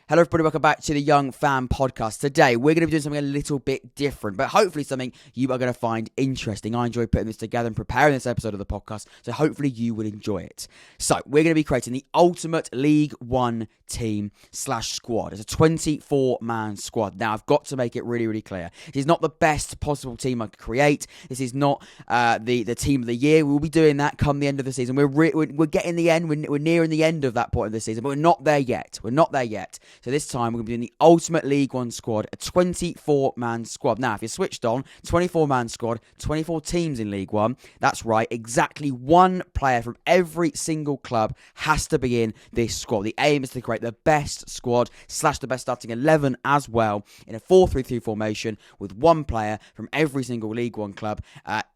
Hello everybody, welcome back to the Young Fan Podcast. Today we're going to be doing something a little bit different, but hopefully something you are going to find interesting. I enjoy putting this together and preparing this episode of the podcast, so hopefully you will enjoy it. So we're going to be creating the ultimate League One team / squad. It's a 24-man squad. Now I've got to make it really clear. This is not the best possible team I could create. This is not the team of the year. We'll be doing that come the end of the season. We're getting the end. We're nearing the end of that point of the season, but we're not there yet. So this time we're going to be doing the ultimate League One squad, a 24-man squad. Now, if you're switched on, 24-man squad, 24 teams in League One. That's right, exactly one player from every single club has to be in this squad. The aim is to create the best squad / the best starting 11 as well in a 4-3-3 formation with one player from every single League One club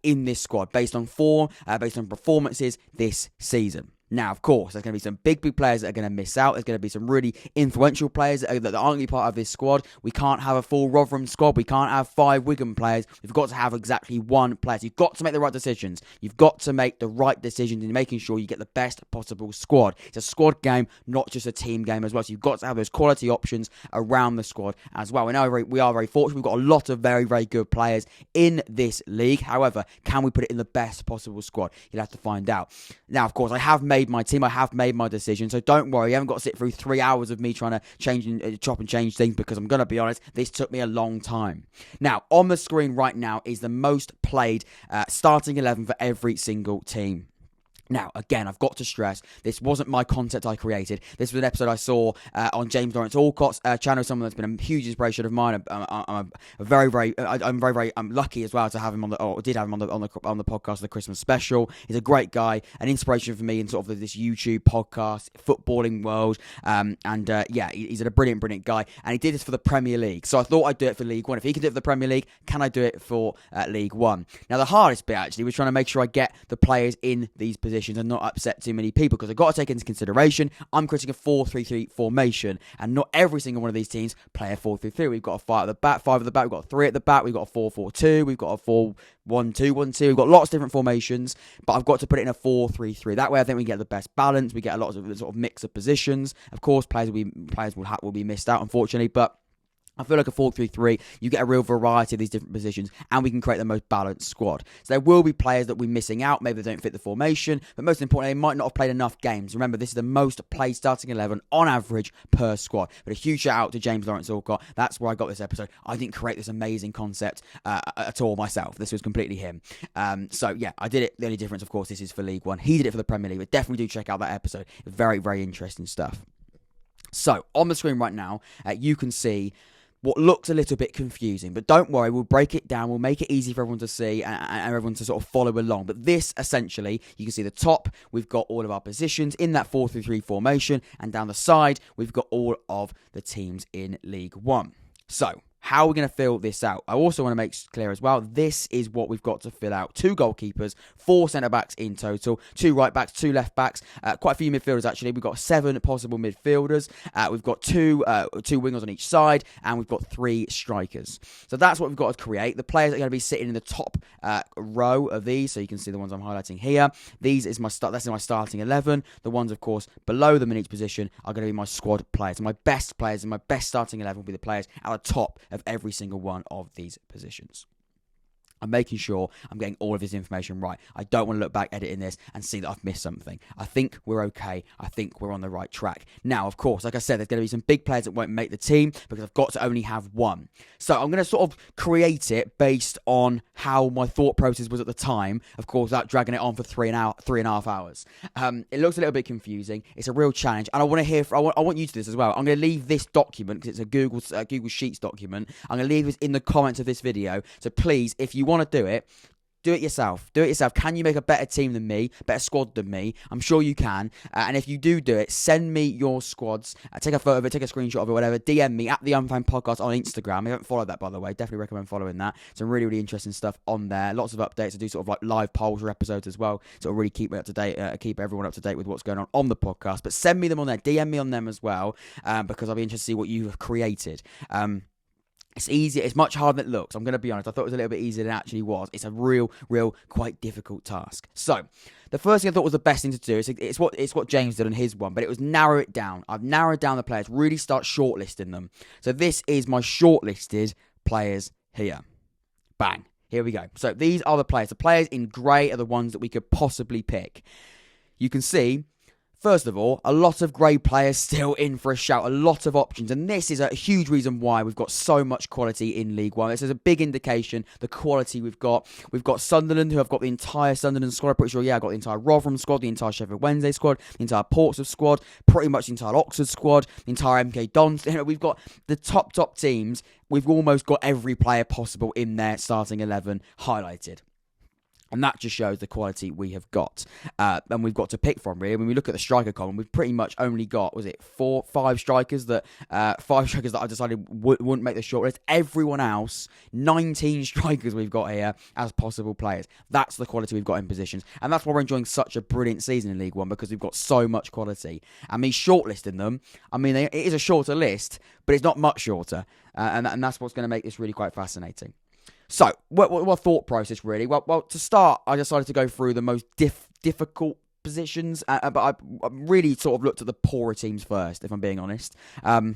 in this squad based on form, based on performances this season. Now, of course, there's going to be some big players that are going to miss out. There's going to be some really influential players that aren't going to be part of this squad. We can't have a full Rotherham squad. We can't have 5 Wigan players. We've got to have exactly one player. So you've got to make the right decisions. You've got to make the right decisions in making sure you get the best possible squad. It's a squad game, not just a team game as well. So you've got to have those quality options around the squad as well. We are very fortunate. We've got a lot of very good players in this league. However, can we put it in the best possible squad? You'll have to find out. Now, of course, I have made my team. I have made my decision, so don't worry. You haven't got to sit through 3 hours of me trying to chop and change things, because I'm going to be honest, this took me a long time. Now, on the screen right now is the most played starting 11 for every single team. Now, again, I've got to stress, this wasn't my concept I created. This was an episode I saw on James Lawrence Alcott's channel, someone that's been a huge inspiration of mine. I'm very lucky as well to have him on the podcast, the Christmas special. He's a great guy, an inspiration for me in sort of this YouTube podcast, footballing world. He's a brilliant guy, and he did this for the Premier League. So I thought I'd do it for League One. If he can do it for the Premier League, can I do it for League One? Now, the hardest bit actually was trying to make sure I get the players in these positions and not upset too many people, because I've got to take into consideration I'm creating a 4-3-3 formation, and not every single one of these teams play a 4-3-3. We've got a 5 at the back, we've got 3 at the back, we've got a 4-4-2, we've got a 4-1-2-1-2, we've got lots of different formations, but I've got to put it in a 4-3-3. That way I think we get the best balance, we get a lot of sort of mix of positions. Of course, players will be missed out, unfortunately, but I feel like a 4-3-3, you get a real variety of these different positions, and we can create the most balanced squad. So there will be players that we're missing out. Maybe they don't fit the formation, but most importantly, they might not have played enough games. Remember, this is the most played starting 11 on average per squad. But a huge shout out to James Lawrence Alcott. That's where I got this episode. I didn't create this amazing concept at all myself. This was completely him. I did it. The only difference, of course, this is for League One. He did it for the Premier League, but definitely do check out that episode. Very interesting stuff. So, on the screen right now, you can see what looks a little bit confusing, but don't worry, we'll break it down, we'll make it easy for everyone to see and everyone to sort of follow along. But this, essentially, you can see the top, we've got all of our positions in that 4-3-3 formation, and down the side, we've got all of the teams in League One. So, how are we going to fill this out? I also want to make clear as well, this is what we've got to fill out. 2 goalkeepers, 4 centre-backs in total, 2 right-backs, 2 left-backs, quite a few midfielders actually. We've got 7 possible midfielders, we've got 2 wingers on each side, and we've got 3 strikers. So that's what we've got to create. The players are going to be sitting in the top row of these, so you can see the ones I'm highlighting here. That's my starting 11. The ones, of course, below them in each position are going to be my squad players. And my best players and my best starting 11 will be the players at the top of every single one of these positions. I'm making sure I'm getting all of this information right. I don't want to look back editing this and see that I've missed something. I think we're okay. I think we're on the right track. Now, of course, like I said, there's going to be some big players that won't make the team because I've got to only have one. So I'm going to sort of create it based on how my thought process was at the time. Of course, without dragging it on for 3.5 hours. It looks a little bit confusing. It's a real challenge, and I want to hear. I want you to do this as well. I'm going to leave this document because it's a Google Sheets document. I'm going to leave this in the comments of this video. So please, if you want to do it yourself. Can you make a better team than me, better squad than me? I'm sure you can. And if you do it, send me your squads. Take a photo of it, take a screenshot of it, whatever. DM me at the Young Fan Podcast on Instagram. I haven't followed that, by the way. Definitely recommend following that. Some really interesting stuff on there. Lots of updates. I do sort of like live polls or episodes as well. So it'll really keep me up to date, keep everyone up to date with what's going on the podcast. But send me them on there. DM me on them as well, because I'll be interested to see what you have created. It's easier. It's much harder than it looks. I'm going to be honest. I thought it was a little bit easier than it actually was. It's a real, quite difficult task. So, the first thing I thought was the best thing to do. It's what James did on his one, but it was narrow it down. I've narrowed down the players. Really start shortlisting them. So this is my shortlisted players here. Bang. Here we go. So these are the players. The players in grey are the ones that we could possibly pick. You can see, first of all, a lot of grey players still in for a shout, a lot of options, and this is a huge reason why we've got so much quality in League One. This is a big indication, the quality we've got. We've got Sunderland, who have got the entire Sunderland squad. I'm pretty sure, I've got the entire Rotherham squad, the entire Sheffield Wednesday squad, the entire Portsmouth squad, pretty much the entire Oxford squad, the entire MK Dons. We've got the top teams. We've almost got every player possible in their starting 11 highlighted. And that just shows the quality we have got. And we've got to pick from, really. When we look at the striker column, we've pretty much only got, five strikers that I decided wouldn't make the shortlist. Everyone else, 19 strikers we've got here as possible players. That's the quality we've got in positions. And that's why we're enjoying such a brilliant season in League One, because we've got so much quality. And me shortlisting them, it is a shorter list, but it's not much shorter. And that's what's going to make this really quite fascinating. So, what thought process, really? Well, to start, I decided to go through the most difficult positions, but I really sort of looked at the poorer teams first, if I'm being honest. I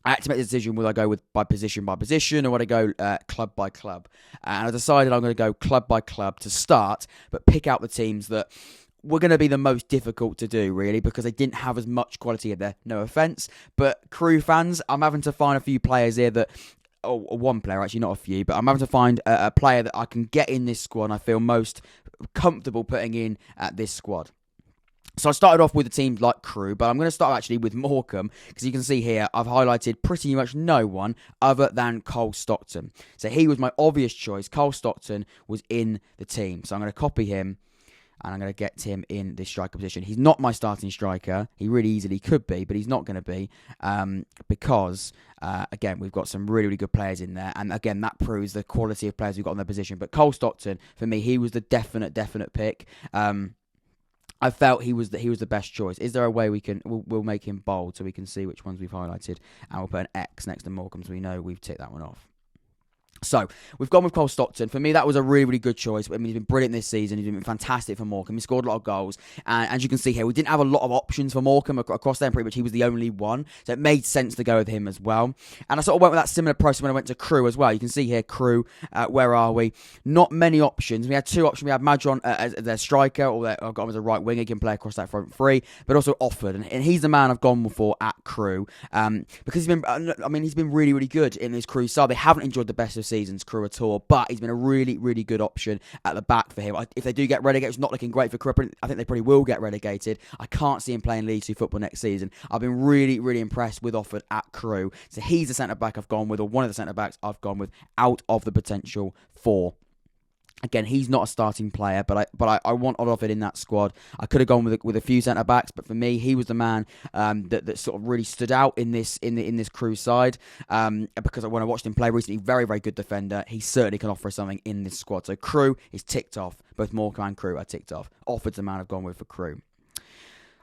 had to make the decision, will I go by position, or would I go club by club? And I decided I'm going to go club by club to start, but pick out the teams that were going to be the most difficult to do, really, because they didn't have as much quality in there. No offence, but Crewe fans, I'm having to find a few players here that... one player, actually, not a few, but I'm having to find a player that I can get in this squad and I feel most comfortable putting in at this squad. So I started off with a team like Crewe, but I'm going to start actually with Morecambe, because you can see here I've highlighted pretty much no one other than Cole Stockton. So he was my obvious choice. Cole Stockton was in the team. So I'm going to copy him, and I'm going to get him in this striker position. He's not my starting striker. He really easily could be, but he's not going to be because, again, we've got some really, really good players in there. And, again, that proves the quality of players we've got in their position. But Cole Stockton, for me, he was the definite pick. I felt he was the best choice. Is there a way we'll make him bold so we can see which ones we've highlighted? And we'll put an X next to Morecambe so we know we've ticked that one off. So, we've gone with Cole Stockton. For me, that was a really, really good choice. He's been brilliant this season. He's been fantastic for Morecambe. He scored a lot of goals. And as you can see here, we didn't have a lot of options for Morecambe across there. Pretty much, he was the only one. So, it made sense to go with him as well. And I sort of went with that similar process when I went to Crewe as well. You can see here, Crewe, where are we? Not many options. We had two options. We had Madron as their striker, or I've got him as a right winger. He can play across that front three. But also Offord. And he's the man I've gone for at Crewe. Because he's been really, really good in this Crewe side. They haven't enjoyed the best of seasons, Crewe at all. But he's been a really, really good option at the back for him. If they do get relegated, it's not looking great for Crewe. I think they probably will get relegated. I can't see him playing League 2 football next season. I've been really, really impressed with Offord at Crewe. So he's the centre-back I've gone with, or one of the centre-backs I've gone with, out of the potential four. Again, he's not a starting player, but I want Offord in that squad. I could have gone with a few centre backs, but for me, he was the man that sort of really stood out in this Crewe side. Because when I watched him play recently, very, very good defender. He certainly can offer something in this squad. So Crewe is ticked off. Both Morecambe and Crewe are ticked off. Offord's the man I've gone with for Crewe.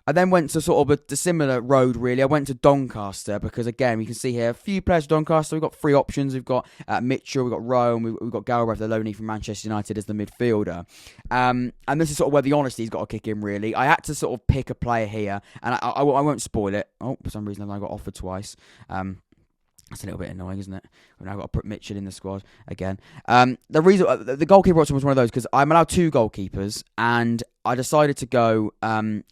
I then went to sort of a similar road, really. I went to Doncaster because, again, you can see here a few players from Doncaster. We've got three options. We've got Micthell, we've got Rowe, and we've got Galbraith, the loanee from Manchester United, as the midfielder. And this is sort of where the honesty's got to kick in, really. I had to sort of pick a player here, and I won't spoil it. Oh, for some reason I got Offord twice. That's a little bit annoying, isn't it? We've now got to put Micthell in the squad again. The reason the goalkeeper option was one of those because I'm allowed two goalkeepers, and I decided to go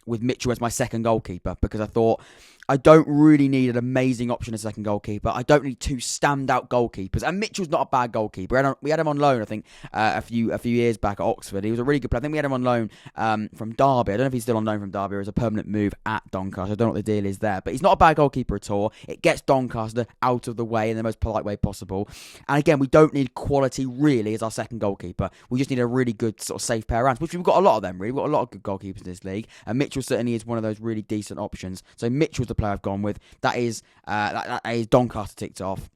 with Micthell as my second goalkeeper because I thought I don't really need an amazing option as second goalkeeper. I don't need two standout goalkeepers. And Mitchell's not a bad goalkeeper. We had him on loan, I think, a few years back at Oxford. He was a really good player. I think we had him on loan from Derby. I don't know if he's still on loan from Derby or as a permanent move at Doncaster. I don't know what the deal is there. But he's not a bad goalkeeper at all. It gets Doncaster out of the way in the most polite way possible. And again, we don't need quality really as our second goalkeeper. We just need a really good sort of safe pair of hands, which we've got a lot of them, really. We've got a lot of good goalkeepers in this league. And Mitchell certainly is one of those really decent options. So Mitchell's the player I've gone with. That is Doncaster ticked off.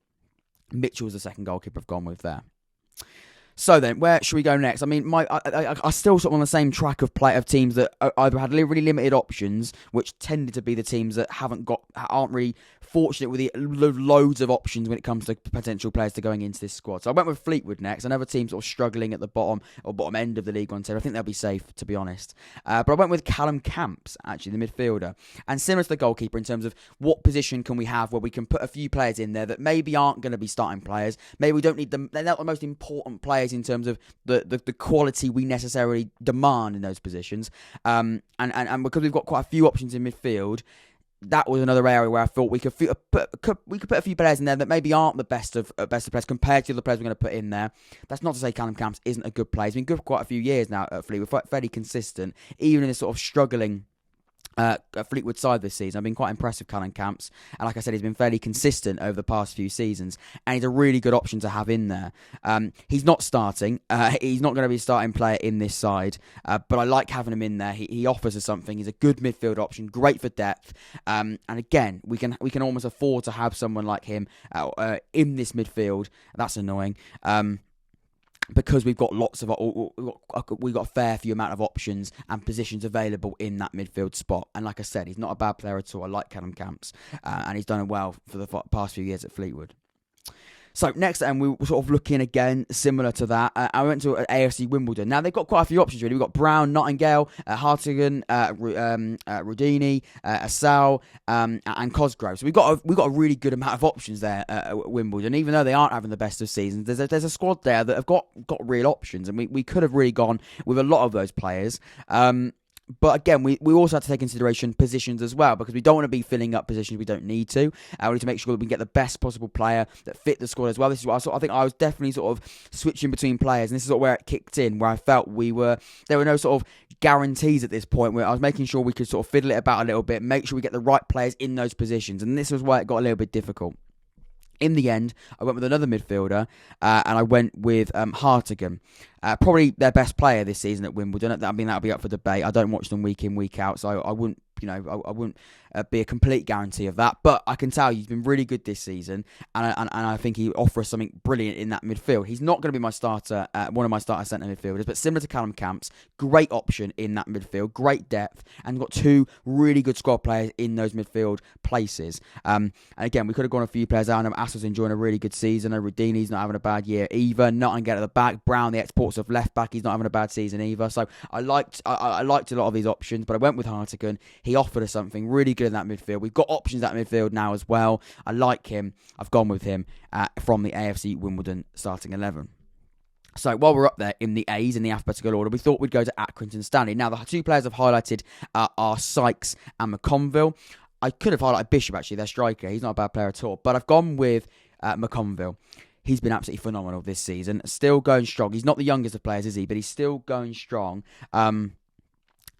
Mitchell's the second goalkeeper I've gone with there. So then, where should we go next? I mean, I still sort of on the same track of teams that either had really limited options, which tended to be the teams that aren't really fortunate with the loads of options when it comes to potential players to going into this squad. So I went with Fleetwood next, another team sort of struggling at the bottom end of the League One table. I think they'll be safe, to be honest. But I went with Callum Camps, actually, the midfielder. And similar to the goalkeeper in terms of what position can we have where we can put a few players in there that maybe aren't going to be starting players. Maybe we don't need them. They're not the most important players in terms of the quality we necessarily demand in those positions. And because we've got quite a few options in midfield, that was another area where I thought we could put a few players in there that maybe aren't the best of players compared to the players we're going to put in there. That's not to say Callum Camps isn't a good player. He's been good for quite a few years now at Fleetwood, fairly consistent, even in this sort of struggling Fleetwood side this season. I've been quite impressed with Callum Camps, and like I said, he's been fairly consistent over the past few seasons, and he's a really good option to have in there. He's not starting, he's not going to be a starting player in this side, but I like having him in there. He offers us something. He's a good midfield option, great for depth, and again, we can almost afford to have someone like him in this midfield. That's annoying. Because we've got we've got a fair few amount of options and positions available in that midfield spot. And like I said, he's not a bad player at all. I like Callum Camps, and he's done it well for the past few years at Fleetwood. So next, we were sort of looking again similar to that. I went to AFC Wimbledon. Now they've got quite a few options really. We've got Brown, Nottingale, Hartigan, Rudini, Asal, and Cosgrove. So we've got a really good amount of options there at Wimbledon. Even though they aren't having the best of seasons, there's a squad there that have got real options, and we could have really gone with a lot of those players. But again, we also have to take into consideration positions as well, because we don't want to be filling up positions we don't need to. We need to make sure that we can get the best possible player that fit the squad as well. This is what I think I was definitely sort of switching between players, and this is sort of where it kicked in, where I felt there were no sort of guarantees at this point, where I was making sure we could sort of fiddle it about a little bit, make sure we get the right players in those positions, and this was why it got a little bit difficult. In the end, I went with another midfielder, and I went with Hartigan. Probably their best player this season at Wimbledon. I mean, that'll be up for debate. I don't watch them week in, week out, so I wouldn't, I wouldn't be a complete guarantee of that. But I can tell you he's been really good this season, and I think he offers something brilliant in that midfield. He's not going to be my starter, one of my starter centre midfielders, but similar to Callum Camps, great option in that midfield, great depth, and got two really good squad players in those midfield places. And again, we could have gone a few players out. Assel's enjoying a really good season. Rudini's not having a bad year either. Nottingham at the back. Brown, the exports of left back, he's not having a bad season either. So I liked a lot of these options, but I went with Hartigan. He offered us something really good in that midfield. We've got options at midfield now as well. I like him. I've gone with him from the AFC Wimbledon starting 11. So while we're up there in the A's in the alphabetical order, we thought we'd go to Accrington Stanley. Now the two players I've highlighted are Sykes and McConville. I could have highlighted Bishop, actually, their striker. He's not a bad player at all. But I've gone with McConville. He's been absolutely phenomenal this season. Still going strong. He's not the youngest of players, is he? But he's still going strong.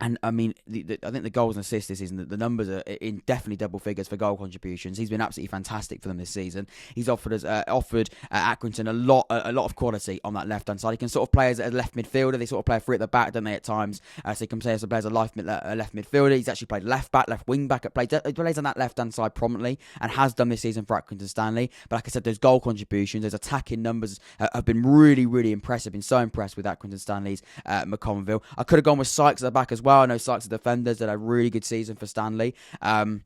And I mean, I think the goals and assists this season, the numbers are in definitely double figures for goal contributions. He's been absolutely fantastic for them this season. He's offered Accrington a lot of quality on that left hand side. He can sort of play as a left midfielder. They sort of play free at the back, don't they, at times? So he can play as a left midfielder. He's actually played left back, left wing back. He plays on that left hand side prominently and has done this season for Accrington Stanley. But like I said, those goal contributions, those attacking numbers have been really, really impressive. Been so impressed with Accrington Stanley's McConville. I could have gone with Sykes at the back as well. I know Sykes are defenders that had a really good season for Stanley. And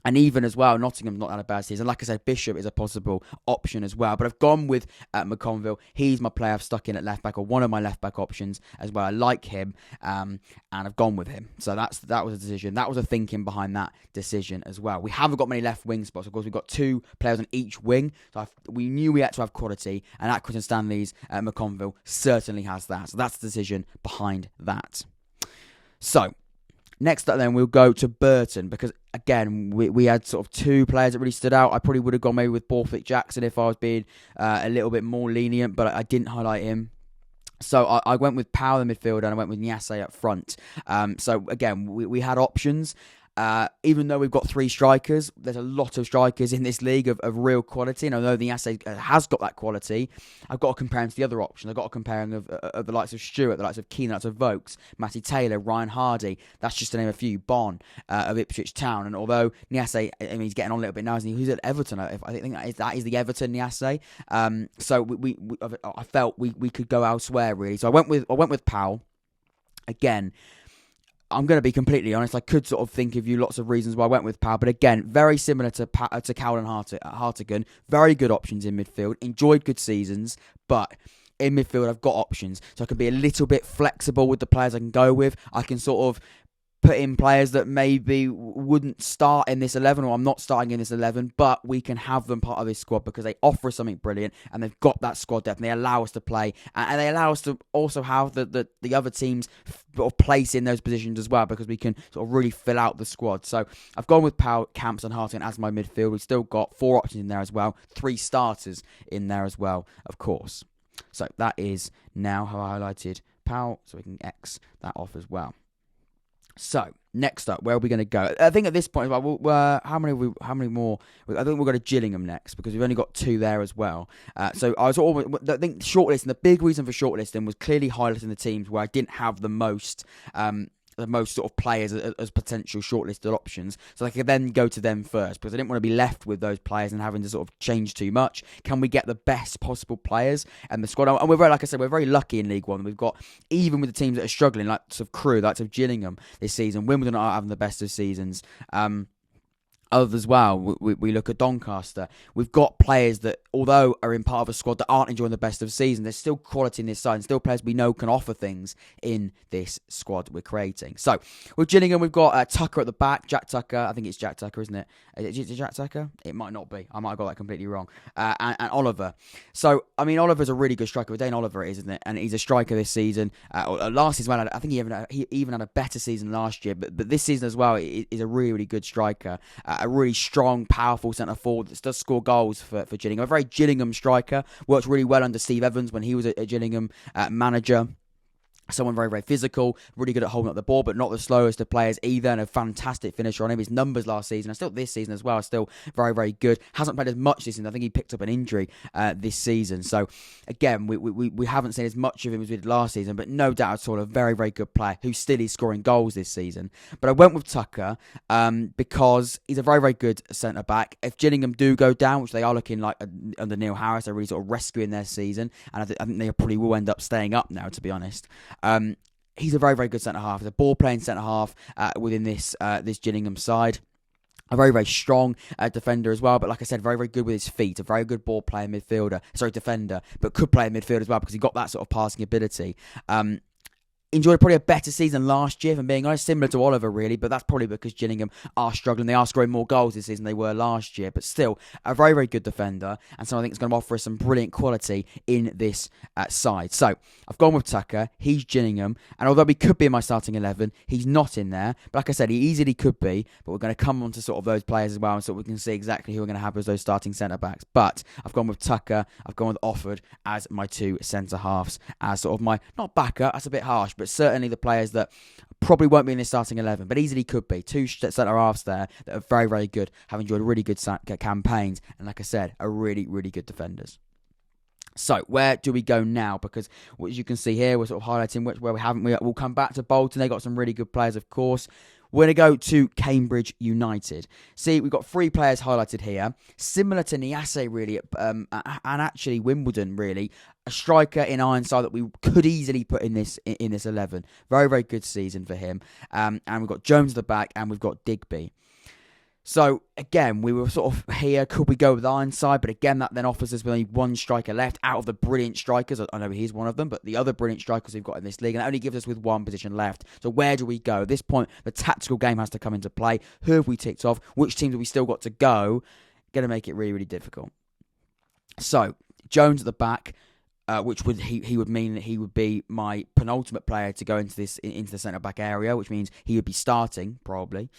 even as well, Nottingham's not had a bad season. Like I said, Bishop is a possible option as well. But I've gone with McConville. He's my player I've stuck in at left back, or one of my left back options as well. I like him, and I've gone with him. So that was a decision. That was a thinking behind that decision as well. We haven't got many left wing spots. Of course, we've got two players on each wing. So we knew we had to have quality, and Accrington Stanley's McConville certainly has that. So that's the decision behind that. So next up then, we'll go to Burton, because again, we had sort of two players that really stood out. I probably would have gone maybe with Borthwick Jackson if I was being a little bit more lenient, but I didn't highlight him. So I went with Powell in midfield, and I went with Nyase up front. So again, we had options. Even though we've got three strikers, there's a lot of strikers in this league of real quality. And although the Nyase has got that quality, I've got to compare him to the other options. I've got to compare him of the likes of Stewart, the likes of Keane, the likes of Vokes, Matty Taylor, Ryan Hardy. That's just to name a few. Bon of Ipswich Town. And although Nyase, I mean, he's getting on a little bit now, isn't he? Who's at Everton? I think that is the Everton Nyase. So I felt we could go elsewhere really. So I went with Powell again. I'm going to be completely honest. I could sort of think of you lots of reasons why I went with Powell, but again, very similar to Cowell and Hartigan. Very good options in midfield. Enjoyed good seasons, but in midfield I've got options, so I can be a little bit flexible with the players I can go with. I can sort of put in players that maybe wouldn't start in this 11, or I'm not starting in this 11, but we can have them part of this squad because they offer us something brilliant and they've got that squad depth and they allow us to play, and they allow us to also have the other teams sort of place in those positions as well, because we can sort of really fill out the squad. So I've gone with Powell, Camps and Hartigan as my midfield. We've still got 4 options in there as well, 3 starters in there as well, of course. So that is now how I highlighted Powell, so we can X that off as well. So, next up, where are we going to go? I think at this point, how many more? I think we'll go to Gillingham next, because we've only got 2 there as well. So, I think shortlisting, the big reason for shortlisting was clearly highlighting the teams where I didn't have the most sort of players as potential shortlisted options, so I could then go to them first, because I didn't want to be left with those players and having to sort of change too much. Can we get the best possible players and the squad? And we're very, like I said, we're very lucky in League One. We've got, even with the teams that are struggling, like sort of Crewe, like sort of Gillingham this season, Wimbledon are having the best of seasons. Others as well. We look at Doncaster. We've got players that, although are in part of a squad that aren't enjoying the best of season, there's still quality in this side, and still players we know can offer things in this squad we're creating. So, with Gillingham, we've got Tucker at the back. Jack Tucker. I think it's Jack Tucker, isn't it? Is it Jack Tucker? It might not be. I might have got that completely wrong. And Oliver. So, I mean, Oliver's a really good striker. Dane Oliver is, isn't it? And he's a striker this season. Last season, I think he even had a better season last year. But this season as well, he's a really, really good striker. A really strong, powerful centre forward that does score goals for Gillingham. A very Gillingham striker. Worked really well under Steve Evans when he was a Gillingham manager. Someone very, very physical, really good at holding up the ball, but not the slowest of players either, and a fantastic finisher on him. His numbers last season, and still this season as well, are still very, very good. Hasn't played as much this season. I think he picked up an injury this season. So, again, we haven't seen as much of him as we did last season, but no doubt at all a very, very good player who still is scoring goals this season. But I went with Tucker because he's a very, very good centre-back. If Gillingham do go down, which they are looking like under Neil Harris, they're really sort of rescuing their season, and I think they probably will end up staying up now, to be honest. He's a very, very good centre-half. He's a ball-playing centre-half within this Gillingham side. A very, very strong defender as well, but like I said, very, very good with his feet. A very good ball-playing defender, but could play in midfield as well because he got that sort of passing ability. Enjoyed probably a better season last year, if I'm being honest, similar to Oliver really, but that's probably because Gillingham are struggling. They are scoring more goals this season than they were last year, but still a very, very good defender, and so I think it's going to offer us some brilliant quality in this side. So I've gone with Tucker. He's Gillingham, and although he could be in my starting 11, he's not in there. But like I said, he easily could be, but we're going to come on to sort of those players as well, and so we can see exactly who we're going to have as those starting centre-backs. But I've gone with Tucker, I've gone with Offord as my 2 centre-halves, as sort of my, not backup, that's a bit harsh, but certainly the players that probably won't be in the starting 11, but easily could be. 2 centre-halves there that are very, very good, have enjoyed really good campaigns, and like I said, are really, really good defenders. So, where do we go now? Because, as you can see here, we're sort of highlighting where we haven't. We'll come back to Bolton. They got some really good players, of course. We're going to go to Cambridge United. See, we've got 3 players highlighted here. Similar to Niasse, really, and actually Wimbledon, really. A striker in Ironside that we could easily put in this 11. Very, very good season for him. And we've got Jones at the back, and we've got Digby. So, again, we were sort of here, could we go with Ironside? But again, that then offers us with only 1 striker left out of the brilliant strikers. I know he's one of them, but the other brilliant strikers we've got in this league, and that only gives us with 1 position left. So where do we go? At this point, the tactical game has to come into play. Who have we ticked off? Which teams have we still got to go? Going to make it really, really difficult. So, Jones at the back. Which would he would mean that he would be my penultimate player to go into the centre back area, which means he would be starting probably.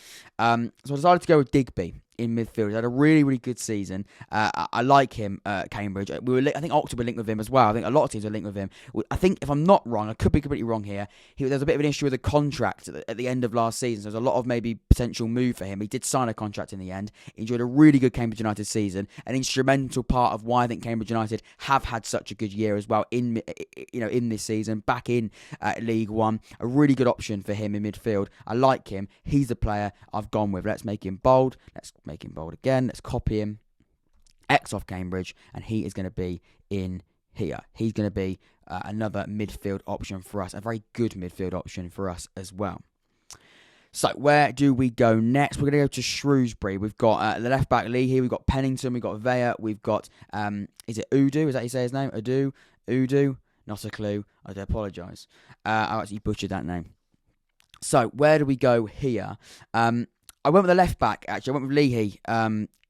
So I decided to go with Digby in midfield. He had a really, really good season. I like him at Cambridge. I think Oxford were linked with him as well. I think a lot of teams are linked with him. I think, if I'm not wrong, I could be completely wrong here, there's a bit of an issue with the contract at the end of last season. So there's a lot of maybe potential move for him. He did sign a contract in the end. He enjoyed a really good Cambridge United season. An instrumental part of why I think Cambridge United have had such a good year as well in this season, back in League One. A really good option for him in midfield. I like him. He's the player I've gone with. Let's make him bold. Let's make him bold again. Let's copy him. X off Cambridge, and he is going to be in here. He's going to be another midfield option for us. A very good midfield option for us as well. So where do we go next? We're going to go to Shrewsbury. We've got the left back Lee here. We've got Pennington. We've got Vea. We've got, is it Udu? Is that how you say his name? Udu? Not a clue. I do apologise. I actually butchered that name. So where do we go here? I went with the left back, actually. I went with Leahy,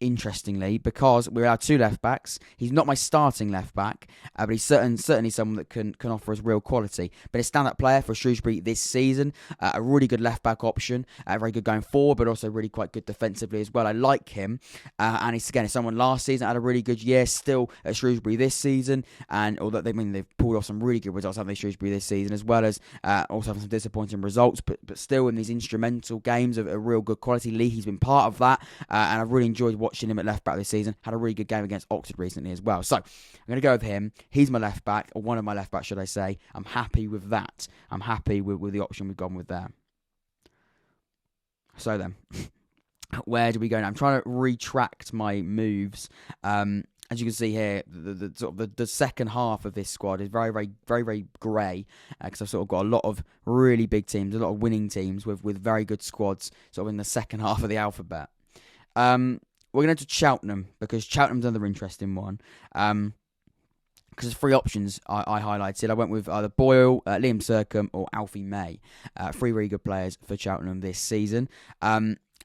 interestingly, because we're allowed 2 left backs. He's not my starting left back, but he's certainly someone that can offer us real quality. But a stand-up player for Shrewsbury this season, a really good left back option, very good going forward, but also really quite good defensively as well. I like him, and he's someone last season had a really good year, still at Shrewsbury this season, and although they've pulled off some really good results, haven't they, Shrewsbury this season, as well as also having some disappointing results, but still in these instrumental games of a real good quality. Leahy's been part of that, and I've really enjoyed watching him at left back this season. Had a really good game against Oxford recently as well. So I'm going to go with him. He's my left back, or one of my left backs, should I say. I'm happy with that. I'm happy with the option we've gone with there. So then, where do we go now? I'm trying to retract my moves. As you can see here, the second half of this squad is very, very, very, very grey, because I've sort of got a lot of really big teams, a lot of winning teams with very good squads, sort of in the second half of the alphabet. We're going to Cheltenham, because Cheltenham's another interesting one. Because there's 3 options I highlighted. I went with either Boyle, Liam Sercombe, or Alfie May. 3 really good players for Cheltenham this season.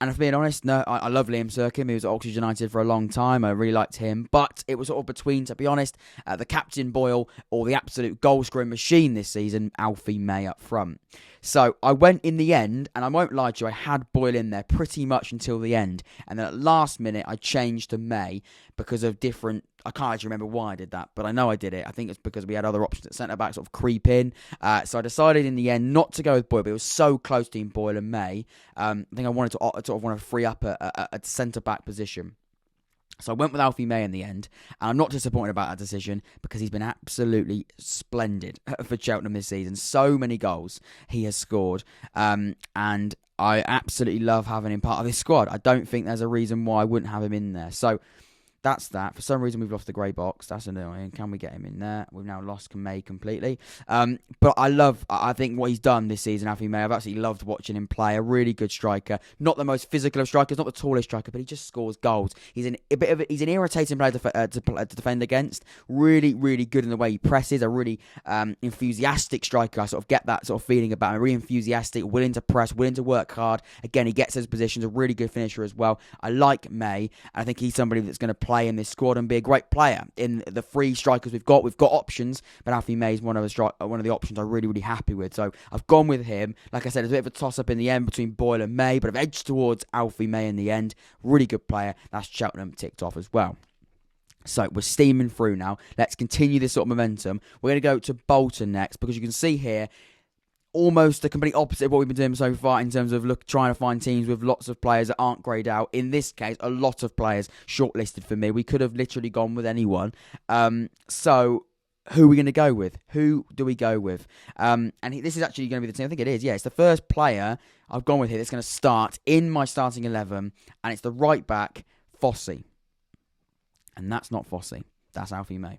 And if being honest, no, I love Liam Sercombe. He was at Oxford United for a long time. I really liked him. But it was sort of between, to be honest, the captain Boyle or the absolute goal-scoring machine this season, Alfie May up front. So I went in the end, and I won't lie to you, I had Boyle in there pretty much until the end. And then at last minute, I changed to May because of different... I can't actually remember why I did that, but I know I did it. I think it's because we had other options at centre-back sort of creep in. So I decided in the end not to go with Boyle, but it was so close between Boyle and May. I think I wanted to sort of free up a centre-back position. So I went with Alfie May in the end, and I'm not disappointed about that decision because he's been absolutely splendid for Cheltenham this season. So many goals he has scored, and I absolutely love having him part of this squad. I don't think there's a reason why I wouldn't have him in there. So that's that. For some reason, we've lost the grey box. That's annoying. Can we get him in there? We've now lost May completely. But I think what he's done this season, Alfie May, I've absolutely loved watching him play. A really good striker. Not the most physical of strikers, not the tallest striker, but he just scores goals. He's an irritating player to defend against. Really, really good in the way he presses. A really enthusiastic striker. I sort of get that sort of feeling about him. Really enthusiastic, willing to press, willing to work hard. Again, he gets his positions. A really good finisher as well. I like May, and I think he's somebody that's going to play in this squad and be a great player. In the 3 strikers we've got options, but Alfie May is one of the options I'm really, really happy with. So I've gone with him. Like I said, it's a bit of a toss-up in the end between Boyle and May, but I've edged towards Alfie May in the end. Really good player. That's Cheltenham ticked off as well. So we're steaming through now. Let's continue this sort of momentum. We're going to go to Bolton next, because you can see here almost the complete opposite of what we've been doing so far in terms of trying to find teams with lots of players that aren't greyed out. In this case, a lot of players shortlisted for me. We could have literally gone with anyone. So who are we going to go with? Who do we go with? This is actually going to be the team. I think it is. Yeah, it's the first player I've gone with here that's going to start in my starting 11, and it's the right back, Fossey. And that's not Fossey. That's Alfie May.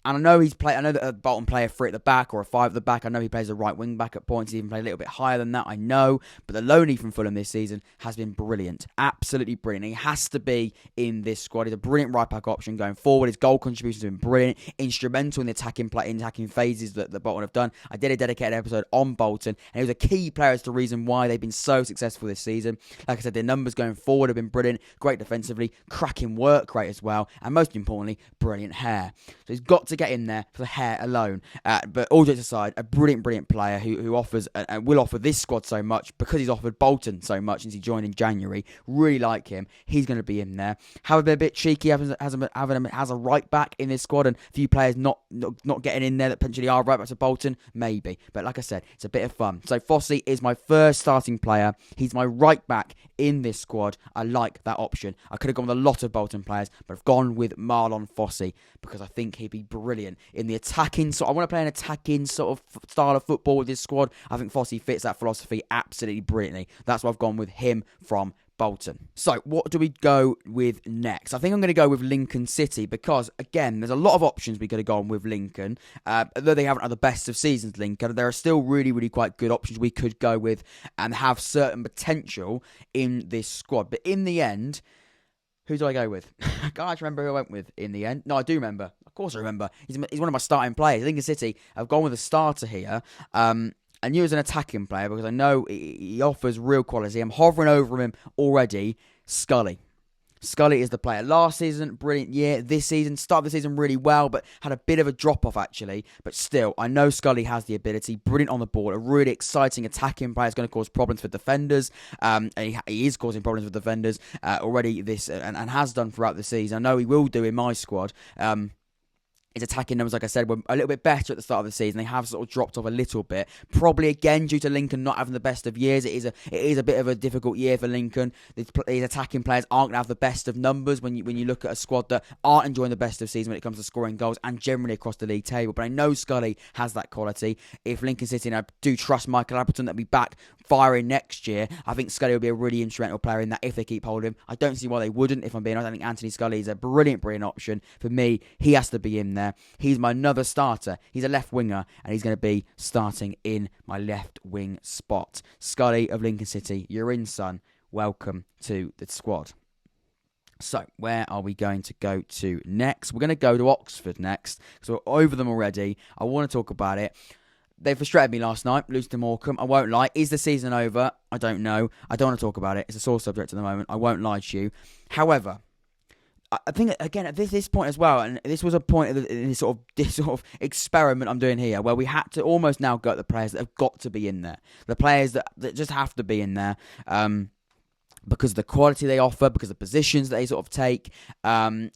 And I know I know that a Bolton player 3 at the back or a 5 at the back. I know he plays a right wing back at points. He even played a little bit higher than that, I know. But the loanee from Fulham this season has been brilliant. Absolutely brilliant. He has to be in this squad. He's a brilliant right back option going forward. His goal contributions have been brilliant. Instrumental in the attacking phases that Bolton have done. I did a dedicated episode on Bolton, and he was a key player as to the reason why they've been so successful this season. Like I said, their numbers going forward have been brilliant. Great defensively. Cracking work rate as well. And most importantly, brilliant hair. So he's got to get in there for the hair alone. But all jokes aside, a brilliant player who offers and will offer this squad so much because he's offered Bolton so much since he joined in January. Really like him. He's going to be in there. Have been a bit cheeky has a right back in this squad, and a few players not getting in there that potentially are right backs to Bolton, maybe. But like I said, it's a bit of fun. So Fossey is my first starting player. He's my right back in this squad. I like that option. I could have gone with a lot of Bolton players, but I've gone with Marlon Fossey because I think he'd be brilliant in the attacking sort. I want to play an attacking sort of style of football with this squad. I think Fossey fits that philosophy absolutely brilliantly. That's why I've gone with him from Bolton. So, what do we go with next? I think I'm going to go with Lincoln City because, again, there's a lot of options we could have gone with Lincoln. Although they haven't had the best of seasons, Lincoln, there are still really, really quite good options we could go with and have certain potential in this squad. But in the end, who do I go with? I can't actually remember who I went with in the end. No, I do remember. Of course I remember. He's one of my starting players. Lincoln City, I've gone with a starter here. I knew he was an attacking player because I know he offers real quality. I'm hovering over him already. Scully. Scully is the player. Last season, brilliant year. This season, started the season really well, but had a bit of a drop-off, actually. But still, I know Scully has the ability. Brilliant on the ball. A really exciting attacking player. It's going to cause problems for defenders. And he is causing problems for defenders already this and has done throughout the season. I know he will do in my squad. His attacking numbers, like I said, were a little bit better at the start of the season. They have sort of dropped off a little bit. Probably, again, due to Lincoln not having the best of years. It is a bit of a difficult year for Lincoln. These attacking players aren't going to have the best of numbers when you look at a squad that aren't enjoying the best of season when it comes to scoring goals and generally across the league table. But I know Scully has that quality. If Lincoln City, and I do trust Michael Appleton that'll be back firing next year, I think Scully will be a really instrumental player in that if they keep hold of him. I don't see why they wouldn't, if I'm being honest. I think Anthony Scully is a brilliant option. For me, he has to be in there. He's my another starter. He's a left winger, and he's going to be starting in my left wing spot. Scully of Lincoln City, you're in, son. Welcome to the squad. So, where are we going to go to next? We're going to go to Oxford next, because we're over them already. I want to talk about it. They frustrated me last night, losing to Morecambe. I won't lie. Is the season over? I don't know. I don't want to talk about it. It's a sore subject at the moment. I won't lie to you. However, I think, again, at this point as well, and this was a point in this sort of experiment I'm doing here, where we had to almost now go at the players that have got to be in there. The players that just have to be in there. Because of the quality they offer, because of the positions that they sort of take. And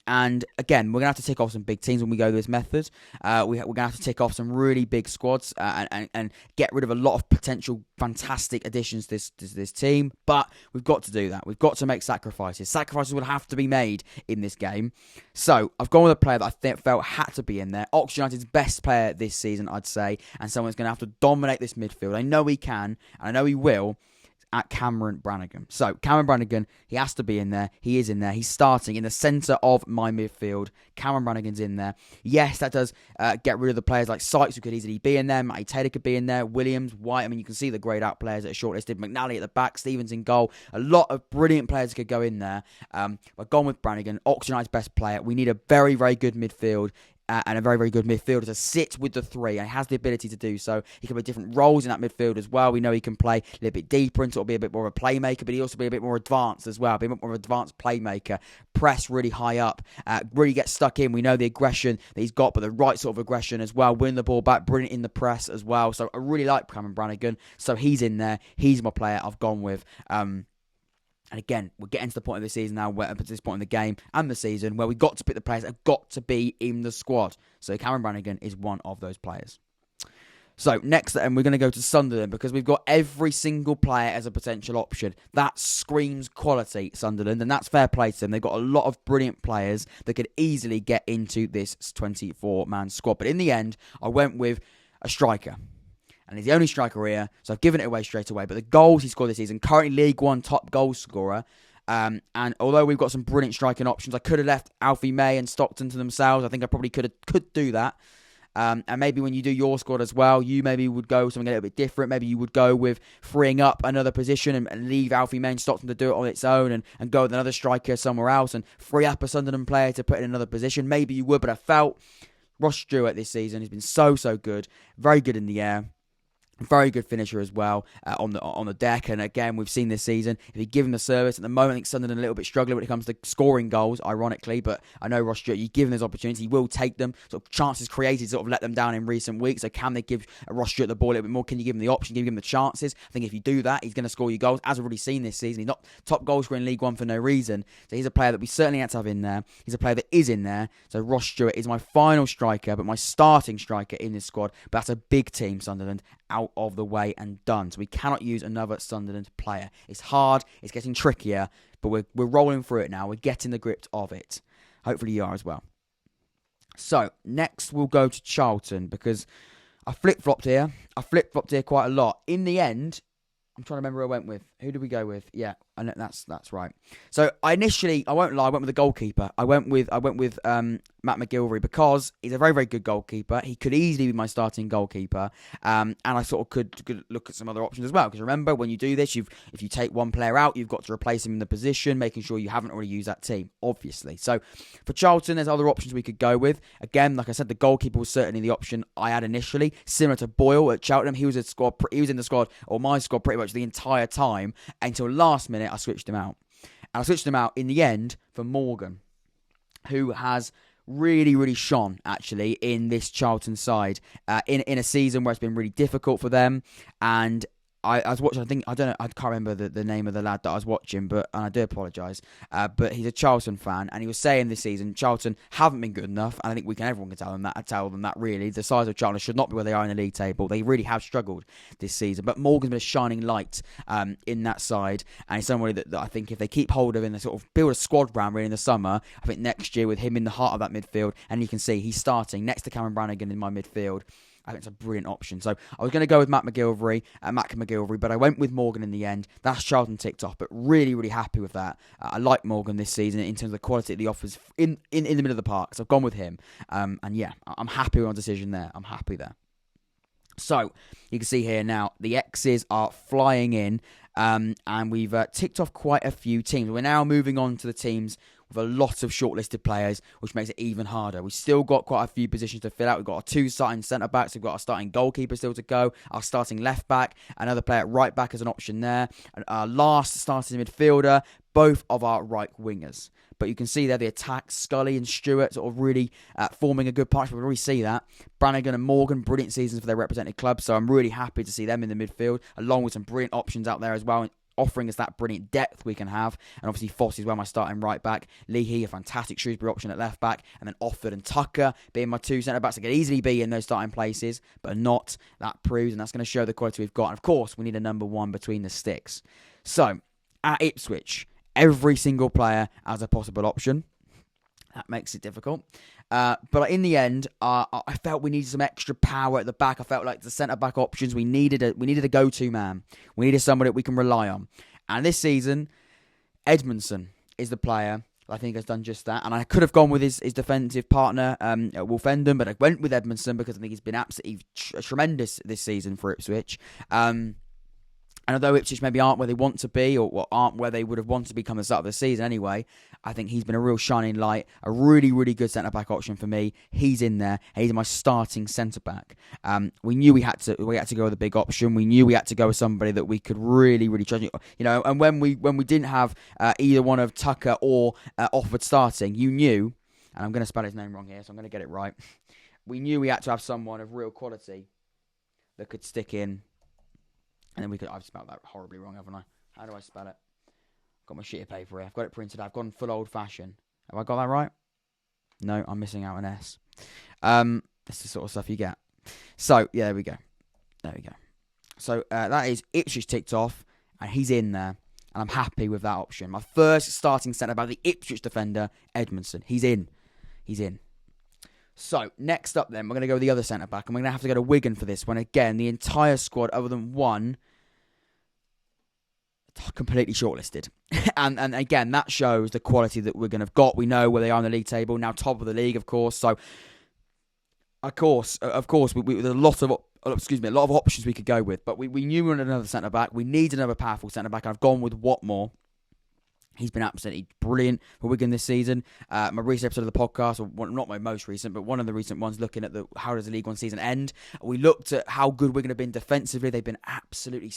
again, we're going to have to tick off some big teams when we go this method. We're going to have to tick off some really big squads and get rid of a lot of potential fantastic additions to this team. But we've got to do that. We've got to make sacrifices. Sacrifices will have to be made in this game. So I've gone with a player that I felt had to be in there. Oxford United's best player this season, I'd say. And someone's going to have to dominate this midfield. I know he can, and I know he will. At Cameron Brannagan. So, Cameron Brannagan, he has to be in there. He is in there. He's starting in the centre of my midfield. Cameron Brannagan's in there. Yes, that does get rid of the players like Sykes, who could easily be in there. Matty Taylor could be in there. Williams, White. I mean, you can see the greyed out players that are shortlisted. McNally at the back. Stevens in goal. A lot of brilliant players could go in there. I've gone with Brannagan. Oxford United's best player. We need a very, very good midfield. And a very, very good midfielder to sit with the three, and he has the ability to do so. He can play different roles in that midfield as well. We know he can play a little bit deeper and sort of be a bit more of a playmaker, but he also be a bit more advanced as well, be a bit more of an advanced playmaker, press really high up, really get stuck in. We know the aggression that he's got, but the right sort of aggression as well, winning the ball back, brilliant in the press as well. So I really like Cameron Brannagan, so he's in there. He's my player I've gone with. And again, we're getting to the point of the season now, where at this point in the game and the season, where we've got to pick the players that have got to be in the squad. So Cameron Brannagan is one of those players. So next, we're going to go to Sunderland, because we've got every single player as a potential option. That screams quality, Sunderland, and that's fair play to them. They've got a lot of brilliant players that could easily get into this 24-man squad. But in the end, I went with a striker. And he's the only striker here, so I've given it away straight away. But the goals he scored this season, currently League One top goal scorer. And although we've got some brilliant striking options, I could have left Alfie May and Stockton to themselves. I think I probably could do that. And maybe when you do your squad as well, you maybe would go something a little bit different. Maybe you would go with freeing up another position and leave Alfie May and Stockton to do it on its own and go with another striker somewhere else and free up a Sunderland player to put in another position. Maybe you would, but I felt Ross Stewart this season has been so good. Very good in the air. Very good finisher as well on the deck. And again, we've seen this season, if you give him the service, at the moment I think Sunderland a little bit struggling when it comes to scoring goals, ironically, but I know Ross Stewart, you give him those opportunities, he will take them. Sort of chances created sort of let them down in recent weeks. So can they give Ross Stewart the ball a little bit more? Can you give him the option? Can you give him the chances? I think if you do that, he's going to score you goals, as we've already seen this season. He's not top goal scorer in League One for no reason. So he's a player that we certainly had to have in there. He's a player that is in there. So Ross Stewart is my final striker, but my starting striker in this squad. But that's a big team, Sunderland, out of the way and done. So we cannot use another Sunderland player. It's hard, it's getting trickier, but we're rolling through it now. We're getting the grip of it. Hopefully you are as well. So next we'll go to Charlton, because I flip-flopped here. I flip-flopped here quite a lot. In the end, I'm trying to remember who I went with. Who did we go with? Yeah. That's right. So I won't lie, I went with the goalkeeper. I went with Matt McGilvery because he's a very, very good goalkeeper. He could easily be my starting goalkeeper, and I sort of could look at some other options as well. Because remember, when you do this, if you take one player out, you've got to replace him in the position, making sure you haven't already used that team, obviously. So for Charlton, there's other options we could go with. Again, like I said, the goalkeeper was certainly the option I had initially, similar to Boyle at Cheltenham. He was in the squad, or my squad, pretty much the entire time until last minute. I switched him out. And I switched him out in the end for Morgan, who has really, really shone, actually, in this Charlton side in a season where it's been really difficult for them. And I was watching, I can't remember the name of the lad that I was watching, and I do apologise, but he's a Charlton fan, and he was saying this season, Charlton haven't been good enough, and I think everyone can tell them that really, the size of Charlton should not be where they are in the league table. They really have struggled this season, but Morgan's been a shining light in that side, and he's somebody that I think if they keep hold of and they sort of build a squad round really in the summer, I think next year with him in the heart of that midfield, and you can see he's starting next to Cameron Brannagan in my midfield, I think it's a brilliant option. So I was going to go with Matt McGilvery, but I went with Morgan in the end. That's Charlton ticked off, but really, really happy with that. I like Morgan this season in terms of the quality that he offers in the middle of the park. So I've gone with him. And yeah, I'm happy with my decision there. I'm happy there. So you can see here now, the X's are flying in. And we've ticked off quite a few teams. We're now moving on to the teams with a lot of shortlisted players, which makes it even harder. We've still got quite a few positions to fill out. We've got our 2 starting centre-backs. We've got our starting goalkeeper still to go. Our starting left-back. Another player at right-back as an option there. And our last starting midfielder. Both of our right wingers. But you can see there the attack, Scully and Stewart sort of really forming a good partnership. We already see that. Brannagan and Morgan, brilliant seasons for their represented clubs. So I'm really happy to see them in the midfield, along with some brilliant options out there as well, offering us that brilliant depth we can have. And obviously Fossey is where my starting right back. Leahy, a fantastic Shrewsbury option at left back. And then Offord and Tucker being my 2 centre backs that could easily be in those starting places, but not. That proves, and that's going to show the quality we've got. And of course, we need a number 1 between the sticks. So, at Ipswich, every single player as a possible option. That makes it difficult. But in the end, I felt we needed some extra power at the back. I felt like the centre-back options, we needed a go-to man. We needed somebody that we can rely on. And this season, Edmundson is the player I think has done just that. And I could have gone with his defensive partner, Wolfenden, but I went with Edmundson because I think he's been absolutely tremendous this season for Ipswich. And although Ipswich maybe aren't where they want to be, or aren't where they would have wanted to be come the start of the season anyway, I think he's been a real shining light, a really, really good centre-back option for me. He's in there, and he's my starting centre-back. We knew we had to go with a big option. We knew we had to go with somebody that we could really, really trust. And when we didn't have either one of Tucker or Offord starting, you knew, and I'm going to spell his name wrong here, so I'm going to get it right. We knew we had to have someone of real quality that could stick in. And then I've spelled that horribly wrong, haven't I? How do I spell it? Got my sheet of paper here. I've got it printed. I've gone full old fashioned. Have I got that right? No, I'm missing out an S. That's the sort of stuff you get. So, yeah, there we go. So, that is Ipswich ticked off, and he's in there. And I'm happy with that option. My first starting centre-back, the Ipswich defender, Edmundson. He's in. So, next up then, we're going to go with the other centre-back, and we're going to have to go to Wigan for this one. Again, the entire squad, other than one, completely shortlisted. and again, that shows the quality that Wigan have got. We know where they are in the league table, now top of the league, of course. So, of course, with a lot of options we could go with. But we knew we wanted another centre-back. We need another powerful centre-back, and I've gone with Whatmough. He's been absolutely brilliant for Wigan this season. My recent episode of the podcast, not my most recent, but one of the recent ones, looking at how does the League One season end. We looked at how good Wigan have been defensively. They've been absolutely,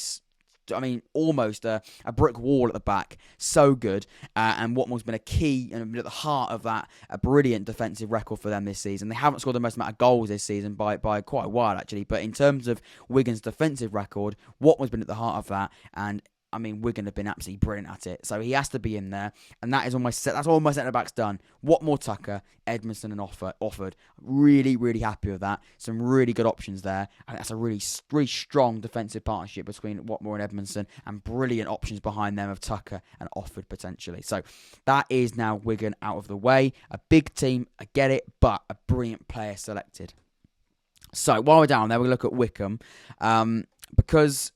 almost a brick wall at the back. So good. And Whatmough's been a key and at the heart of that, a brilliant defensive record for them this season. They haven't scored the most amount of goals this season by quite a while, actually. But in terms of Wigan's defensive record, Whatmough's been at the heart of that. And Wigan have been absolutely brilliant at it. So he has to be in there. And that's all my centre-backs done. Whatmough, Tucker, Edmundson and Offord. Really, really happy with that. Some really good options there. And that's a really, really strong defensive partnership between Whatmough and Edmundson. And brilliant options behind them of Tucker and Offord potentially. So that is now Wigan out of the way. A big team, I get it, but a brilliant player selected. So while we're down there, we'll look at Wickham. Because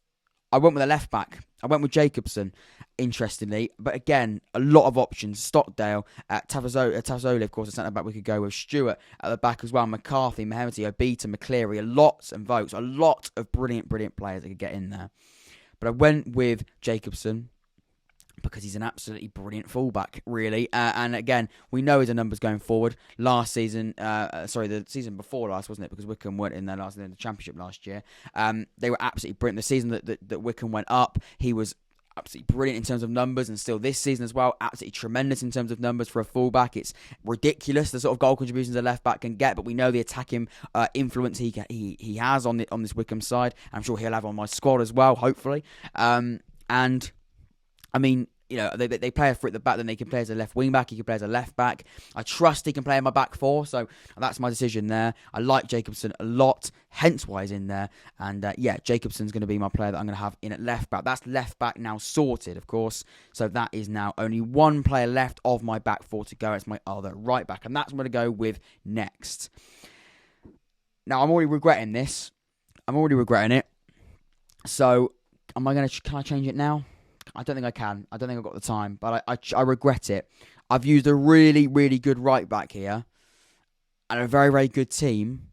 I went with a left-back. I went with Jacobson. interestingly. But again, a lot of options. Stockdale, Tavazoli, of course, a centre-back we could go with. Stewart at the back as well. McCarthy, Mahemati, Obita, McCleary. Lots and votes. A lot of brilliant players that could get in there. But I went with Jacobson because he's an absolutely brilliant fullback, really. And again, we know his numbers going forward. Last season, the season before last, wasn't it? Because Wycombe weren't in there in the Championship last year. They were absolutely brilliant. The season that Wycombe went up, he was absolutely brilliant in terms of numbers, and still this season as well, absolutely tremendous in terms of numbers for a fullback. It's ridiculous the sort of goal contributions a left back can get, but we know the attacking influence he has on this Wycombe side. I'm sure he'll have on my squad as well, hopefully. And I mean, you know, they play a foot at the back, then they can play as a left wing back, he can play as a left back. I trust he can play in my back four, so that's my decision there. I like Jacobson a lot, hence why he's in there. And Jacobson's going to be my player that I'm going to have in at left back. That's left back now sorted, of course. So that is now only one player left of my back four to go. It's my other right back, and that's what I'm going to go with next. Now, I'm already regretting this. I'm already regretting it. So, can I change it now? I don't think I can. I don't think I've got the time, but I regret it. I've used a really good right back here and a very good team,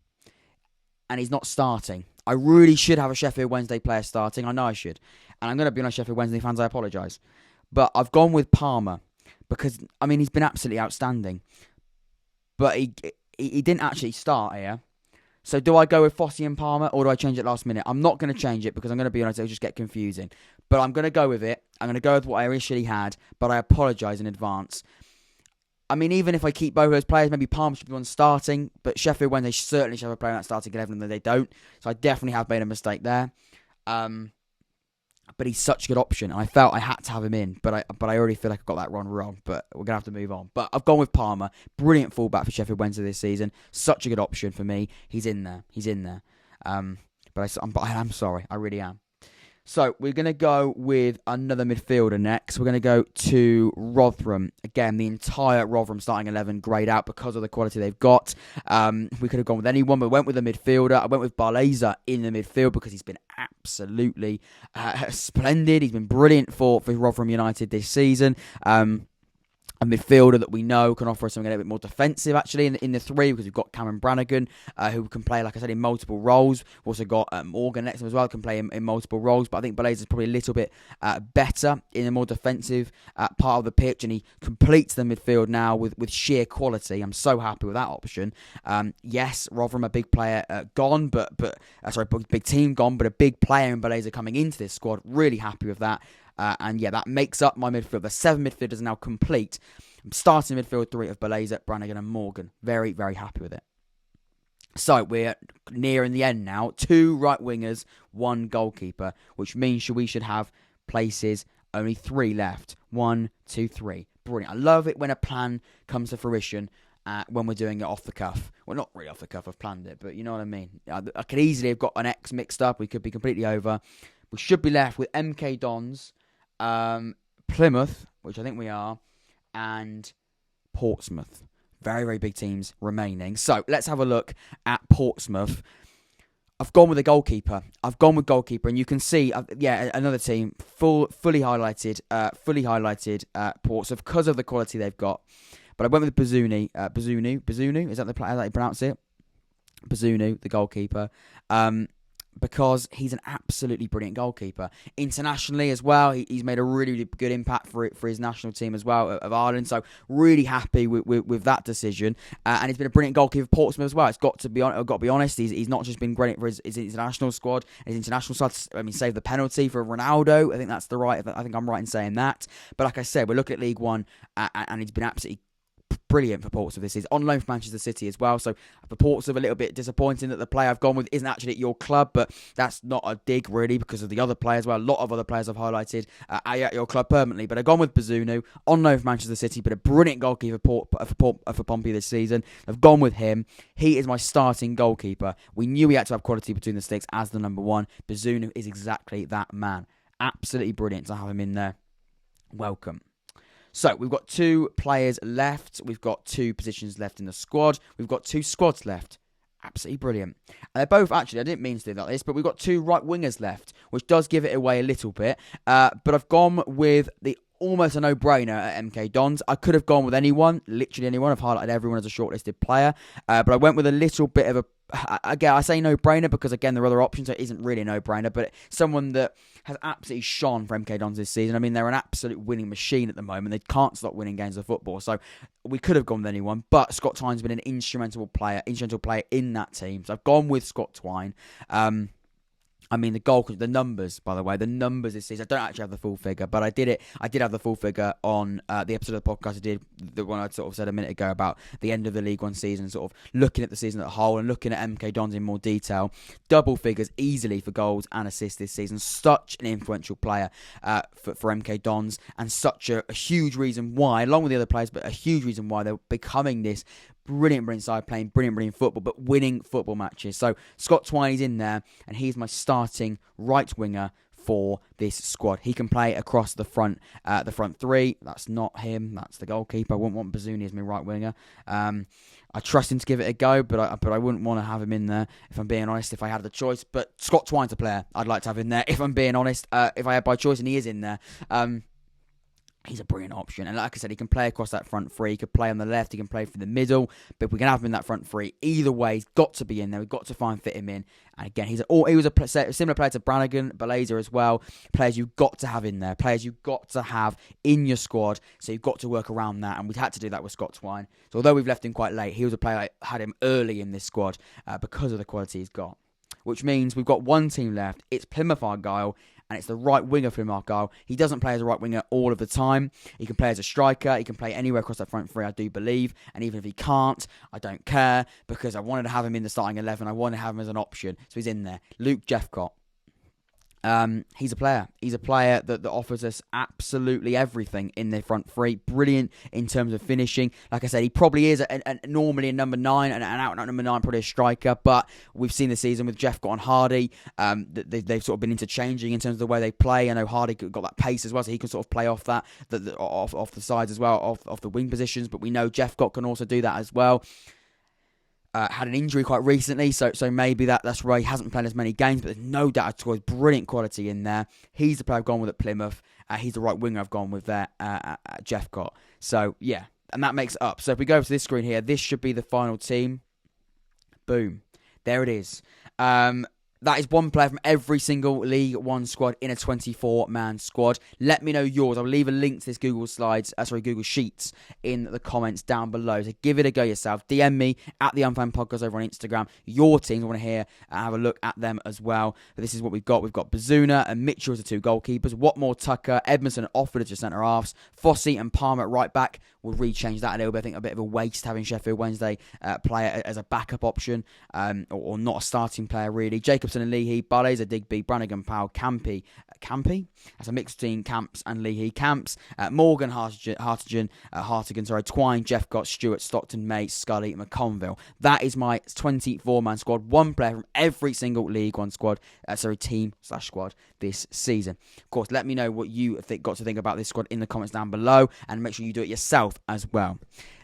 and he's not starting. I really should have a Sheffield Wednesday player starting. I know I should. And I'm going to be honest, Sheffield Wednesday fans, I apologise. But I've gone with Palmer because, I mean, he's been absolutely outstanding. But he didn't actually start here. So do I go with Fossey and Palmer, or do I change it last minute? I'm not going to change it because I'm going to be honest, it'll just get confusing. But I'm going to go with it. I'm going to go with what I initially had, but I apologise in advance. I mean, even if I keep both those players, maybe Palmer should be one starting, but Sheffield Wednesday certainly should have a player in that starting 11, and they don't. So I definitely have made a mistake there. But he's such a good option, and I felt I had to have him in, but I already feel like I got that one wrong, but we're going to have to move on. But I've gone with Palmer, brilliant fullback for Sheffield Wednesday this season, such a good option for me. He's in there. But I'm sorry, I really am. So we're going to go with another midfielder next. We're going to go to Rotherham. Again, the entire Rotherham starting 11 grayed out because of the quality they've got. We could have gone with anyone, but went with a midfielder. I went with Baleza in the midfield because he's been absolutely splendid. He's been brilliant for Rotherham United this season. A midfielder that we know can offer us something a little bit more defensive, actually, in the three, because we've got Cameron Brannagan, who can play, like I said, in multiple roles. We've also got Morgan next to him as well, can play in multiple roles. But I think Baleza is probably a little bit better in a more defensive part of the pitch, and he completes the midfield now with sheer quality. I'm so happy with that option. Yes, Rotherham, a big player gone, big team gone, but a big player in Baleza coming into this squad. Really happy with that. That makes up my midfield. The 7 midfielders are now complete. I'm starting midfield 3 of Baleza, Brannagan and Morgan. Very, very happy with it. So we're nearing the end now. 2 right wingers, 1 goalkeeper, which means we should have places, only 3 left. 1, 2, 3. Brilliant. I love it when a plan comes to fruition when we're doing it off the cuff. Well, not really off the cuff, I've planned it, but you know what I mean. I could easily have got an X mixed up. We could be completely over. We should be left with MK Dons, Plymouth, which I think we are, and Portsmouth. Very, very big teams remaining. So let's have a look at Portsmouth. I've gone with a goalkeeper. And you can see, another team fully highlighted Portsmouth because of the quality they've got. But I went with Bazunu. Bazunu, is that the player that you pronounce it? Bazunu, the goalkeeper. Because he's an absolutely brilliant goalkeeper. Internationally as well, he's made a really good impact for his national team as well, of Ireland. So really happy with that decision. And he's been a brilliant goalkeeper for Portsmouth as well. I've got to be honest, he's not just been great for his international squad. His international squad, saved the penalty for Ronaldo. I think I'm right in saying that. But like I said, we're looking at League One, and he's been absolutely brilliant for Portsmouth this season. On loan from Manchester City as well. So for Portsmouth, a little bit disappointing that the player I've gone with isn't actually at your club, but that's not a dig really because of the other players. Well, a lot of other players I've highlighted are at your club permanently, but I've gone with Bazunu on loan from Manchester City, but a brilliant goalkeeper for Pompey this season. I've gone with him. He is my starting goalkeeper. We knew he had to have quality between the sticks as the number 1. Bazunu is exactly that man. Absolutely brilliant to have him in there. Welcome. So, we've got 2 players left. We've got 2 positions left in the squad. We've got 2 squads left. Absolutely brilliant. And they're both, actually, I didn't mean to do that this, but we've got 2 right wingers left, which does give it away a little bit. But I've gone with the almost a no-brainer at MK Dons. I could have gone with anyone, literally anyone. I've highlighted everyone as a shortlisted player. But I went with a little bit of a... Again, I say no-brainer because, again, there are other options, so it isn't really a no-brainer. But someone that has absolutely shone for MK Dons this season. I mean, they're an absolute winning machine at the moment. They can't stop winning games of football. So we could have gone with anyone. But Scott Twine's been an instrumental player in that team. So I've gone with Scott Twine. I mean, the numbers, by the way, the numbers this season, I don't actually have the full figure, but I did have the full figure on the episode of the podcast I did, the one I sort of said a minute ago about the end of the League One season, sort of looking at the season as a whole and looking at MK Dons in more detail. Double figures easily for goals and assists this season. Such an influential player for MK Dons, and such a huge reason why, along with the other players, but a huge reason why they're becoming this brilliant side, playing brilliant football, but winning football matches. So Scott Twine is in there, and he's my starting right winger for this squad. He can play across the front three. That's not him. That's the goalkeeper. I wouldn't want Bazunu as my right winger. I trust him to give it a go, but I wouldn't want to have him in there, if I'm being honest, if I had the choice. But Scott Twine's a player I'd like to have in there, if I'm being honest, if I had by choice, and he is in there. He's a brilliant option. And like I said, he can play across that front three. He could play on the left. He can play through the middle. But if we can have him in that front three, either way, he's got to be in there. We've got to fit him in. And again, he was a similar player to Brannagan, Balazer as well. Players you've got to have in there. Players you've got to have in your squad. So you've got to work around that. And we've had to do that with Scott Twine. So although we've left him quite late, he was a player I had him early in this squad because of the quality he's got. Which means we've got one team left. It's Plymouth Argyle. And it's the right winger for Argyle. He doesn't play as a right winger all of the time. He can play as a striker. He can play anywhere across that front three, I do believe. And even if he can't, I don't care, because I wanted to have him in the starting 11. I wanted to have him as an option. So he's in there. Luke Jeffcott. He's a player. He's a player that offers us absolutely everything in the front three. Brilliant in terms of finishing. Like I said, he probably is normally a number 9, and out number 9, probably a striker. But we've seen the season with Jeffcott and Hardy. They've sort of been interchanging in terms of the way they play. I know Hardy got that pace as well, so he can sort of play off that, off the sides as well, off the wing positions. But we know Jeffcott can also do that as well. Had an injury quite recently, so maybe that's why he hasn't played as many games, but there's no doubt at all there's brilliant quality in there. He's the player I've gone with at Plymouth. He's the right winger I've gone with there at Jeffcott. So, yeah, and that makes it up. So if we go to this screen here, this should be the final team. Boom. There it is. That is one player from every single League One squad in a 24-man squad. Let me know yours. I'll leave a link to this Google Sheets in the comments down below. So give it a go yourself. DM me at the Unfan Podcast over on Instagram. Your teams, I want to hear and have a look at them as well. But this is what we've got. We've got Bazunu and Mitchell as the 2 goalkeepers. Whatmough, Tucker, Edmundson and Offord as your centre halves. Fossey and Palmer at right back. We'll rechange that a little bit. I think a bit of a waste having Sheffield Wednesday player as a backup option, or not a starting player really. Jacobson and Leahy, Balazer, Digby, Brannagan, Powell, Campy. That's a mix between Camps and Leahy. Camps, Morgan, Hartigan, Twine, Jeffcott, Stewart, Stockton, May, Scully, Conville. That is my 24-man squad. One player from every single League One squad, team/squad this season. Of course, let me know what you got to think about this squad in the comments down below, and make sure you do it yourself as well.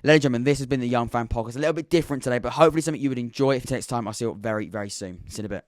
Ladies and gentlemen, this has been the Young Fan Podcast. A little bit different today, but hopefully something you would enjoy. If it takes time, I'll see you very, very soon. See you in a bit.